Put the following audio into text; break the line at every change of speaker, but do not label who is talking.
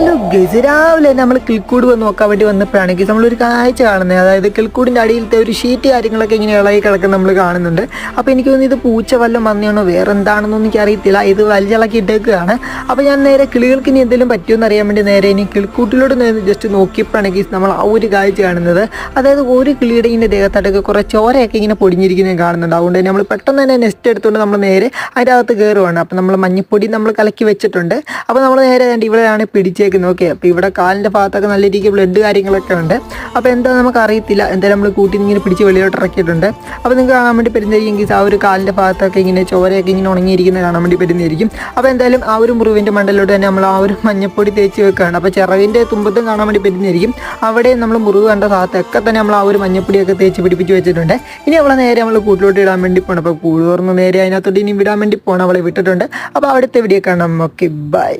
Hello guys, രാവിലെ നമ്മൾ കിൽക്കൂട് വന്ന് നോക്കാൻ വേണ്ടി വന്നപ്പോഴാണ് ഗൈസ് നമ്മളൊരു കാഴ്ച കാണുന്നത്. അതായത് കിൽക്കൂടിൻ്റെ അടിയിലത്തെ ഒരു ഷീറ്റ് കാര്യങ്ങളൊക്കെ ഇങ്ങനെ ഇളകി കിടക്കുന്ന നമ്മൾ കാണുന്നുണ്ട്. അപ്പോൾ എനിക്ക് തോന്നുന്നു ഇത് പൂച്ച വല്ലതും വന്നതാണോ വേറെ എന്താണെന്നൊന്നും എനിക്ക് അറിയത്തില്ല. ഇത് വലിച്ചിളക്കി ഇട്ടേക്കുകയാണ്. അപ്പോൾ ഞാൻ നേരെ കിളികൾക്ക് ഇനി എന്തെങ്കിലും പറ്റുമെന്ന് അറിയാൻ വേണ്ടി നേരെ ഇനി കിളിക്കൂട്ടിലോട്ട് ജസ്റ്റ് നോക്കിയപ്പോഴാണ് ഗൈസ് നമ്മൾ ആ ഒരു കാഴ്ച കാണുന്നത്. അതായത് ഒരു കിളിയുടെ ഇങ്ങനെ ദേഹത്തായിട്ടൊക്കെ കുറേ ചോരയൊക്കെ ഇങ്ങനെ പൊടിഞ്ഞിരിക്കുന്നത് കാണുന്നുണ്ട്. അതുകൊണ്ട് തന്നെ നമ്മൾ പെട്ടെന്ന് തന്നെ നെസ്റ്റ് എടുത്തുകൊണ്ട് നമ്മൾ നേരെ അതിൻ്റെ അകത്ത് കയറുവാണ്. അപ്പോൾ നമ്മൾ മഞ്ഞപ്പൊടി നമ്മൾ കലക്കി വെച്ചിട്ടുണ്ട്. അപ്പോൾ നമ്മൾ നേരെ ഇവിടെയാണ് പിടിച്ചേക്കുന്നത്. ഓക്കെ, അപ്പോൾ ഇവിടെ കാലിൻ്റെ ഭാഗത്തൊക്കെ നല്ല രീതിക്ക് ബ്ലഡ് കാര്യങ്ങളൊക്കെ ഉണ്ട്. അപ്പോൾ എന്താ നമുക്ക് അറിയത്തില്ല. എന്തായാലും നമ്മൾ കൂട്ടി ഇങ്ങനെ പിടിച്ച് വെളിയിലോട്ട് ഇറക്കിയിട്ടുണ്ട്. അപ്പോൾ നിങ്ങൾക്ക് കാണാൻ വേണ്ടി പറ്റുന്നതായിരിക്കും ആ ഒരു കാലിൻ്റെ ഭാഗത്തൊക്കെ ഇങ്ങനെ ചോരയൊക്കെ ഇങ്ങനെ ഉണങ്ങിയിരിക്കുന്നത് കാണാൻ വേണ്ടി പറ്റുന്നതായിരിക്കും. അപ്പോൾ എന്തായാലും ആ ഒരു മുറിവിൻ്റെ മണ്ടലോട്ട് തന്നെ നമ്മൾ ആ ഒരു മഞ്ഞപ്പൊടി തേച്ച് വെക്കുകയാണ്. അപ്പോൾ ചിറവിൻ്റെ തുമ്പത്തും കാണാൻ വേണ്ടി പറ്റുന്നതായിരിക്കും. അവിടെ നമ്മൾ മുറിവ് കണ്ട ഭാഗത്തൊക്കെ തന്നെ നമ്മൾ ആ ഒരു മഞ്ഞപ്പൊടിയൊക്കെ തേച്ച് പിടിപ്പിച്ച് വെച്ചിട്ടുണ്ട്. ഇനി അവളെ നേരെ നമ്മൾ കൂട്ടിലോട്ട് ഇടാൻ വേണ്ടി പോകണം. അപ്പോൾ കൂട് തുറന്ന് നേരെ അതിനകത്തോട്ട് ഇനി വിടാൻ വേണ്ടി പോകണം. അവളെ വിട്ടിട്ടുണ്ട്. അപ്പോൾ അവിടുത്തെ വീഡിയോ കാണാം. Okay, by.